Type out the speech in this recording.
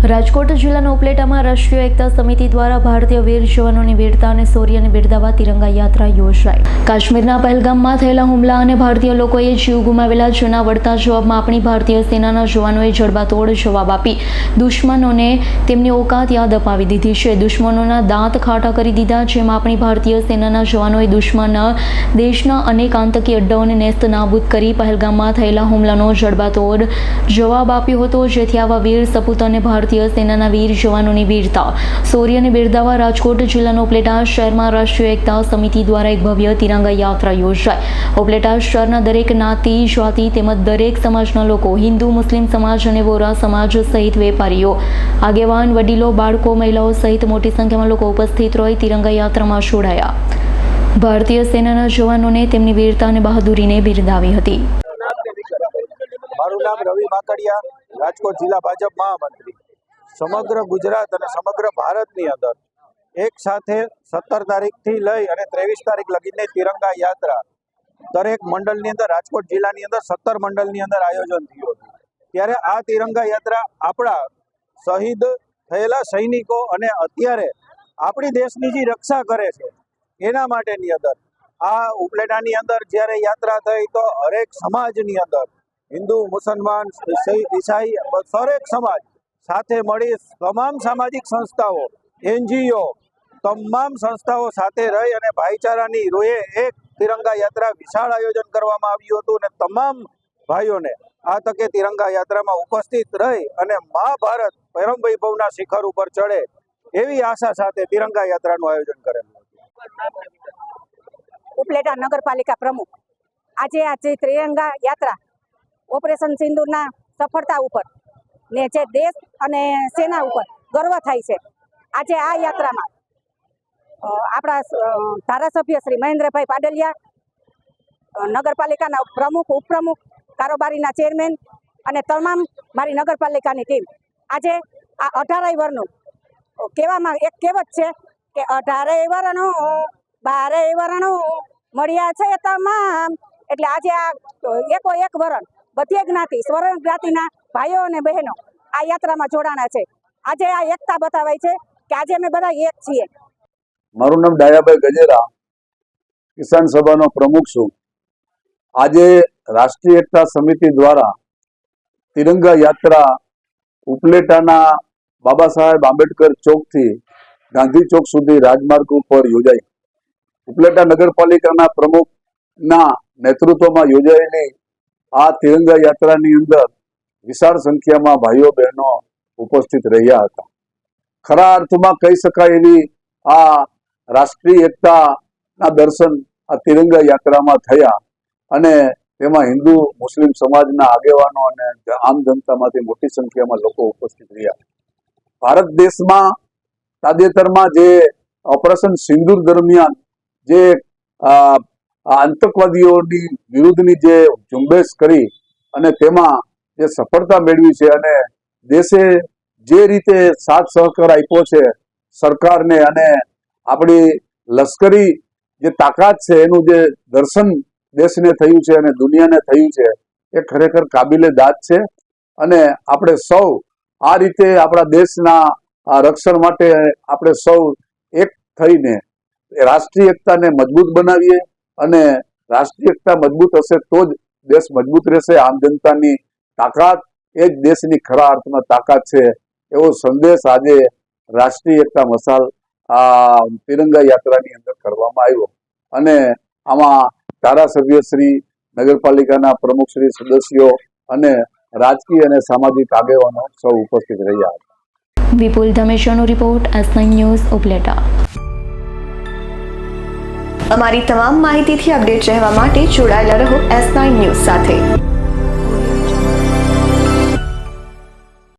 રાજકોટ જિલ્લાના ઉપલેટામાં રાષ્ટ્રીય એકતા સમિતિ દ્વારા ભારતીય વીર જવાનોની વીરતા અને શૌર્યને બિરદાવવા તિરંગા યાત્રા યોજાઈ। કાશ્મીરના પહેલગામમાં થયેલા હુમલા અને ભારતીય લોકોએ જીવ ગુમાવેલા જેના વળતા જવાબમાં આપણી ભારતીય સેનાના જવાનોએ જડબાતોડ જવાબ આપી દુશ્મનોને તેમની ઓકાત યાદ અપાવી દીધી છે। દુશ્મનોના દાંત ખાટા કરી દીધા, જેમાં આપણી ભારતીય સેનાના જવાનોએ દુશ્મન દેશના અનેક આતંકી અડ્ડાઓને નેસ્ત નાબૂદ કરી પહેલગામમાં થયેલા હુમલાનો જડબાતોડ જવાબ આપ્યો હતો, જેથી આવા વીર સપૂત અને ભારતીય સેનાના વીર જવાનોની વીરતા શૌર્યને બિરદાવવા રાજકોટ જિલ્લાના ઉપલેટા શહેરમાં રાષ્ટ્રીય એકતા સમિતિ દ્વારા એક ભવ્ય તિરંગા યાત્રા યોજાઈ। ઉપલેટા શહેરના દરેક જ્ઞાતિ જાતિ તેમજ દરેક સમાજના લોકો, હિન્દુ મુસ્લિમ સમાજ અને વોરા સમાજ સહિત વેપારીઓ, આગેવાન, વડીલો, બાળકો, મહિલાઓ સહિત મોટી સંખ્યામાં લોકો ઉપસ્થિત રહી તિરંગા યાત્રામાં જોડાયા। ભારતીય સેનાના જવાનોને તેમની વીરતા અને બહાદુરીને બિરદાવી હતી। મારું નામ રવિ માકડિયા, રાજકોટ જિલ્લા ભાજપ મહામંત્રી। સમગ્ર ગુજરાત અને સમગ્ર ભારતની અંદર એક સાથે 17 તારીખથી લઈ અને 23 તારીખ લગીની તિરંગા યાત્રા દરેક મંડળની અંદર, રાજકોટ જિલ્લાની અંદર 17 મંડળની અંદર આયોજન થયું હતું। ત્યારે આ તિરંગા યાત્રા આપણા શહીદ થયેલા સૈનિકો અને અત્યારે આપણી દેશની જે રક્ષા કરે છે એના માટેની અંદર આ ઉપલેટાની અંદર જ્યારે યાત્રા થઈ તો હરેક સમાજની અંદર હિન્દુ, મુસલમાન, ઈસાઈ દરેક સમાજ સાથે મળી તમામ સામાજિક સંસ્થાઓ, NGO તમામ સંસ્થાઓ સાથે રહી અને ભાઈચારાની રૂએ એક તિરંગા યાત્રા વિશાળ આયોજન કરવામાં આવ્યું હતું અને તમામ ભાઈઓને આ તકે તિરંગા યાત્રામાં ઉપસ્થિત રહી અને મહાભારત પરમ વૈભવના શિખર ઉપર ચડે એવી આશા સાથે તિરંગા યાત્રાનું આયોજન કરેલું હતું। ઉપલેટા નગરપાલિકા પ્રમુખ આજે આ જે તિરંગા યાત્રા ઓપરેશન સિંદૂરના સફળતા ઉપર ને જે દેશ અને સેના ઉપર ગર્વ થાય છે, આજે આ યાત્રામાં આપણા ધારાસભ્ય શ્રી મહેન્દ્રભાઈ પાડલિયા, નગરપાલિકાના પ્રમુખ, ઉપપ્રમુખ, કારોબારીના ચેરમેન અને તમામ મારી નગરપાલિકાની ટીમ આજે આ 18 વર્ષનું કહેવામાં એક કહેવત છે કે 18 વર્ષનું 12 વર્ષનું મળ્યા છે તમામ, એટલે આજે આ એકો એક વરણ બધી જ્ઞાતિ, સ્વર્ણ જ્ઞાતિના ભાઈઓ અને બહેનો આ યાત્રામાં જોડાણા છે। આજે આ એકતા બતાવાય છે કે આજે અમે બધા એક છીએ। મારું નામ ડાયાભાઈ ગજેરા, કિસાન સભાનો પ્રમુખ છું। આજે રાષ્ટ્રીય એકતા સમિતિ દ્વારા તિરંગા યાત્રા ઉપલેટાના બાબા સાહેબ આંબેડકર ચોકથી ગાંધી ચોક સુધી રાજમાર્ગ ઉપર યોજાઈ। ઉપલેટા નગરપાલિકાના પ્રમુખના નેતૃત્વમાં યોજાયેલી આ તિરંગા યાત્રાની અંદર વિશાળ સંખ્યામાં ભાઈઓ બહેનો ઉપસ્થિત રહ્યા હતા। ખરા અર્થમાં કહી શકાય એવી આ રાષ્ટ્રીય એકતાના દર્શન આ તિરંગા યાત્રામાં થયા અને તેમાં હિન્દુ મુસ્લિમ સમાજના આગેવાનો અને આમ જનતામાંથી મોટી સંખ્યામાં લોકો ઉપસ્થિત રહ્યા। ભારત દેશમાં તાજેતરમાં જે ઓપરેશન સિંદૂર દરમિયાન જે આતંકવાદીઓની વિરુદ્ધની જે ઝુંબેશ કરી અને તેમાં જે સફળતા મેળવી છે અને દેશે જે રીતે સાથ સહકાર આપ્યો છે સરકારને અને આપણી લશ્કરી જે તાકાત છે એનું જે દર્શન દેશને થયું છે અને દુનિયાને થયું છે એ ખરેખર કાબિલે દાદ છે અને આપણે સૌ આ રીતે આપણા દેશના રક્ષણ માટે આપણે સૌ એક થઈને રાષ્ટ્રીય એકતાને મજબૂત બનાવીએ અને રાષ્ટ્રીય એકતા મજબૂત હશે તો જ દેશ મજબૂત રહેશે। આમ જનતાની તાકાત એ જ દેશની ખરા અર્થમાં તાકાત છે એવો સંદેશ આજે રાષ્ટ્રીય એકતા મશાલ આ તિરંગા યાત્રાની અંદર કરવામાં આવ્યો અને આમાં ધારાસભ્ય શ્રી, નગરપાલિકાના પ્રમુખ શ્રી, સદસ્યો અને રાજકીય અને સામાજિક આગેવાનો સૌ ઉપસ્થિત રહ્યા હતા। વિપુલ ધમેશાનો રિપોર્ટ, S9 ન્યૂઝ, ઉપલેટા। અમારી તમામ માહિતીથી અપડેટ રહેવા માટે જોડાયેલા રહો S9 ન્યૂઝ સાથે।